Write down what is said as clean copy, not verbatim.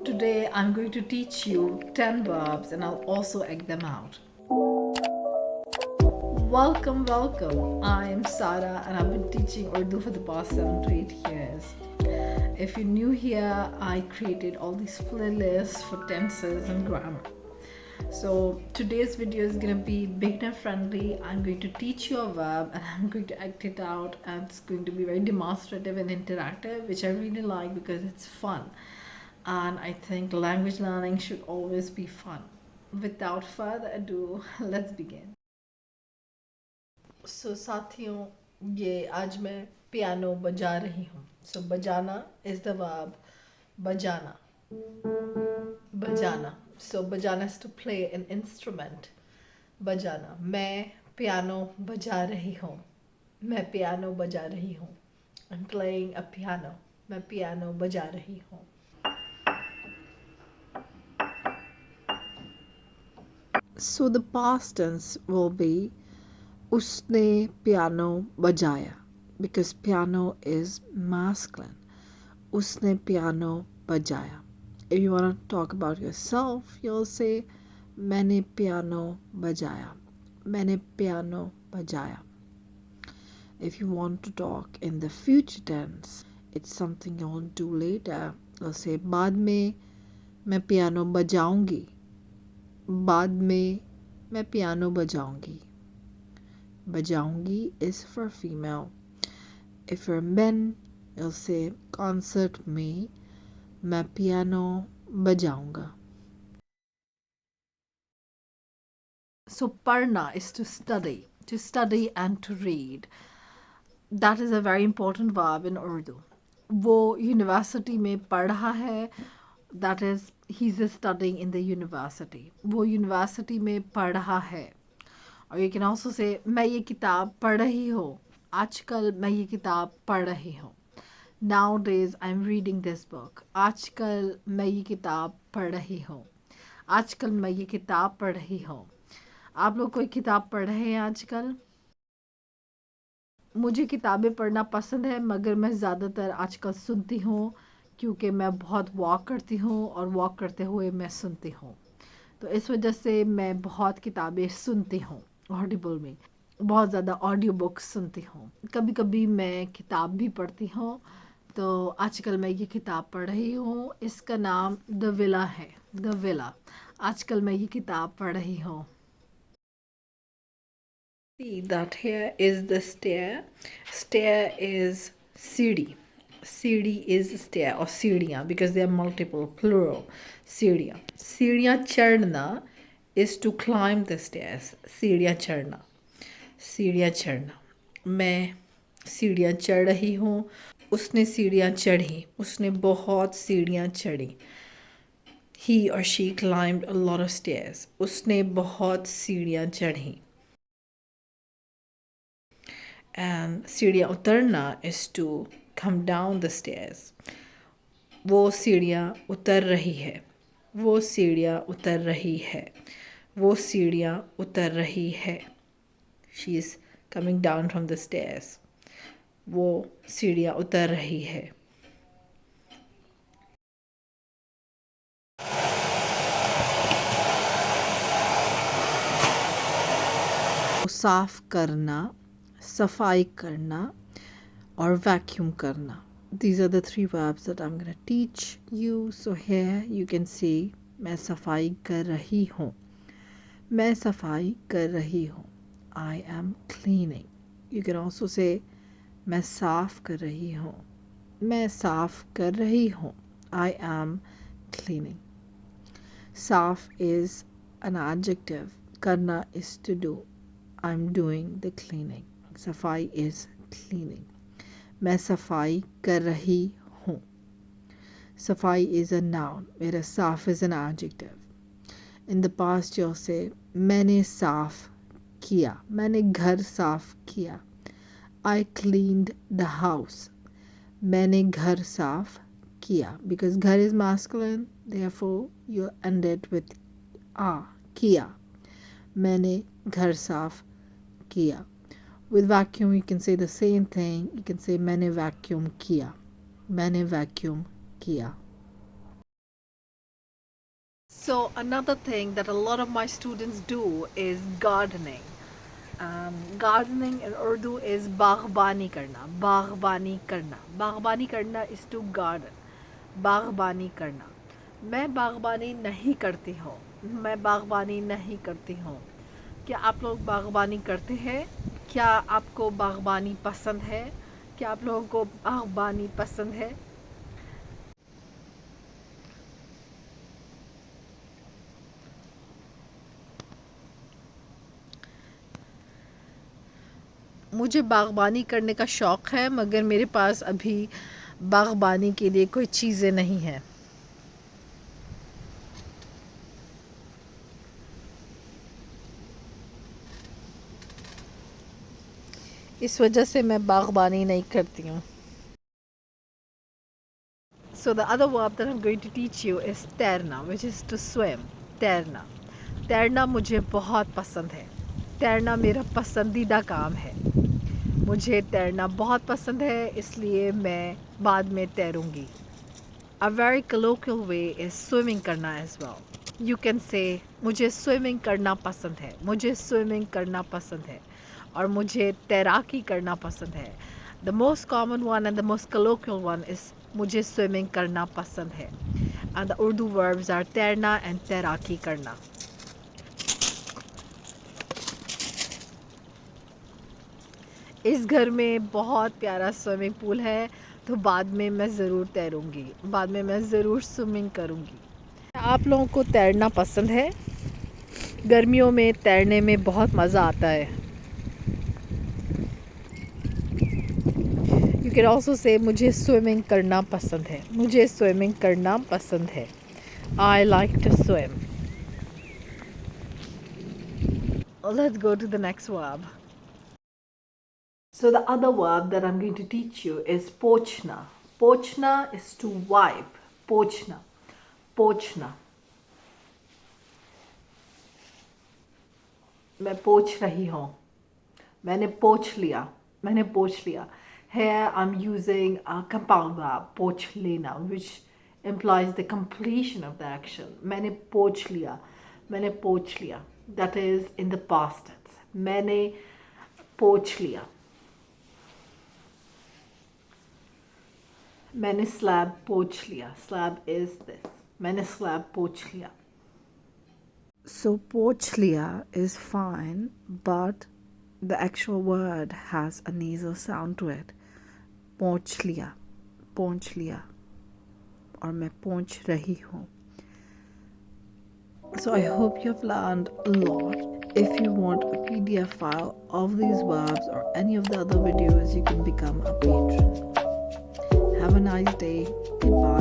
Today I'm going to teach you 10 verbs and I'll also egg them out. Welcome. I'm Sara and I've been teaching Urdu for the past 7 to 8 years. If you're new here, I created all these playlists for tenses and grammar. So today's video is going to be beginner friendly. I'm going to teach you a verb and I'm going to act it out, and it's going to be very demonstrative and interactive, which I really like because it's fun. And I think language learning should always be fun. Without further ado, let's begin. So साथियों, ये आज मैं piano बजा रही हूँ. So बजाना is the verb बजाना. बजाना. So bajana is to play an instrument. बजाना. मैं पियानो बजा रही हूँ. मैं पियानो बजा रही हूँ. I'm playing a piano. मैं पियानो बजा रही हूँ. So the past tense will be उसने पियानो बजाया, because piano is masculine. उसने पियानो बजाया. If you want to talk about yourself, you'll say मैंने पियानो बजाया. मैंने पियानो बजाया. If you want to talk in the future tense, it's something you'll do later. You'll say बाद में मैं piano बजाऊंगी. बाद में मैं piano बजाऊंगी. बजाऊंगी is for female. If you're men, you'll say concert में मैं पियानो बजाऊंगा. So पढ़ना is to study and to read. That is a very important verb in Urdu. वो यूनिवर्सिटी में पढ़ रहा है. That is, he's studying in the university. वो university में पढ़ रहा है. Or you can also say मैं ये किताब पढ़ रही हूँ. आजकल मैं ये किताब पढ़ रही हूँ. Nowadays I'm reading this book. आजकल मैं ये किताब पढ़ रही हूँ. आजकल मैं ये किताब पढ़ रही हूँ. आप लोग कोई किताब पढ़ रहे हैं आजकल? मुझे किताबें पढ़ना पसंद है, मगर मैं ज़्यादातर आजकल सुनती हूँ, क्योंकि मैं बहुत वॉक करती हूँ और वॉक करते हुए मैं सुनती हूँ. तो इस वजह से मैं बहुत किताबें सुनती हूँ. ऑडिबल में बहुत ज़्यादा ऑडियो बुक्स सुनती हूँ. कभी कभी मैं किताब भी पढ़ती हूँ. तो आजकल मैं ये किताब पढ़ रही हूँ. इसका नाम द विला है. The villa. आजकल मैं ये किताब पढ़ रही हूँ. See that here is the stair. Stair is सीढ़ी. सीढ़ी is stair or सीढ़ियाँ, because they are multiple, plural. सीढ़ियाँ. सीढ़ियाँ चढ़ना is to climb the stairs. सीढ़ियाँ चढ़ना. सीढ़ियाँ चढ़ना. मैं सीढ़ियाँ चढ़ रही हूँ. उसने सीढ़ियाँ चढ़ी. उसने बहुत सीढ़ियाँ चढ़ी. He or she climbed a lot of stairs. उसने बहुत सीढ़ियाँ चढ़ी. And सीढ़ियाँ उतरना is to come down the stairs. वो सीढ़ियाँ उतर रही है. वो सीढ़ियाँ उतर रही है. वो सीढ़ियाँ उतर रही है. She is coming down from the stairs. वो सीढ़ियाँ उतर रही है. साफ करना, सफाई करना और वैक्यूम करना. These are the 3 verbs that I'm going to teach you. So here you can see मैं सफाई कर रही हूँ. मैं सफाई कर रही हूँ. I am cleaning. You can also say मैं साफ कर रही हूँ. मैं साफ कर रही हूँ. I am cleaning. साफ is an adjective. करना is to do. I'm doing the cleaning. सफाई is cleaning. मैं सफाई कर रही हूँ. सफाई is a noun, whereas साफ is an adjective. In the past you'll say मैंने साफ किया. मैंने घर साफ किया. I cleaned the house. मैंने घर साफ किया. Because घर is masculine, therefore you end it with a. किया. मैंने घर साफ किया. With vacuum you can say the same thing. You can say मैंने vacuum किया. मैंने vacuum किया. So another thing that a lot of my students do is gardening. Gardening in Urdu is बागबानी करना, बागबानी करना, बागबानी करना is to garden, बागबानी करना. मैं बागबानी नहीं करती हूँ, मैं बागबानी नहीं करती हूँ. क्या आप लोग बागबानी करते हैं? क्या आपको बागबानी पसंद है? क्या आप लोगों को बागबानी पसंद है? मुझे बागबानी करने का शौक़ है, मगर मेरे पास अभी बागबानी के लिए कोई चीज़ें नहीं हैं. इस वजह से मैं बागबानी नहीं करती हूँ. So the other verb that I'm going to teach you is तैरना, which is to swim. तैरना. तैरना मुझे बहुत पसंद है. तैरना मेरा पसंदीदा काम है. मुझे तैरना बहुत पसंद है, इसलिए मैं बाद में तैरूँगी. A very colloquial way is swimming करना as well. You can say मुझे swimming करना पसंद है, मुझे swimming करना पसंद है, और मुझे तैराकी करना पसंद है. The most common one and the most colloquial one is मुझे swimming करना पसंद है. And the Urdu verbs are तैरना and तैराकी करना. इस घर में बहुत प्यारा स्विमिंग पूल है, तो बाद में मैं ज़रूर तैरूँगी, बाद में मैं ज़रूर स्विमिंग करूँगी. आप लोगों को तैरना पसंद है? गर्मियों में तैरने में बहुत मज़ा आता है. You can also say मुझे स्विमिंग करना पसंद है. मुझे स्विमिंग करना पसंद है. I like to swim. Let's go to the next verb. So the other verb that I'm going to teach you is pochna. Pochna is to wipe. Pochna. पोंछना. मैं पोंछ रही हूँ. मैंने पोंछ लिया. मैंने पोंछ लिया. Here I'm using a compound verb, पोंछ लेना, which implies the completion of the action. मैंने पोंछ लिया. मैंने पोंछ लिया. That is in the past tense. मैंने पोंछ लिया. मैंने स्लैब पोंछ लिया. Slab is this. मैंने स्लैब पोंछ लिया. So पोंछ लिया is fine, but the actual word has a nasal sound to it. पोंछ लिया, पोंछ लिया, और मैं पोंछ रही हूँ. So I hope you've learned a lot. If you want a PDF file of these verbs or any of the other videos, you can become a patron. Have a nice day. Goodbye.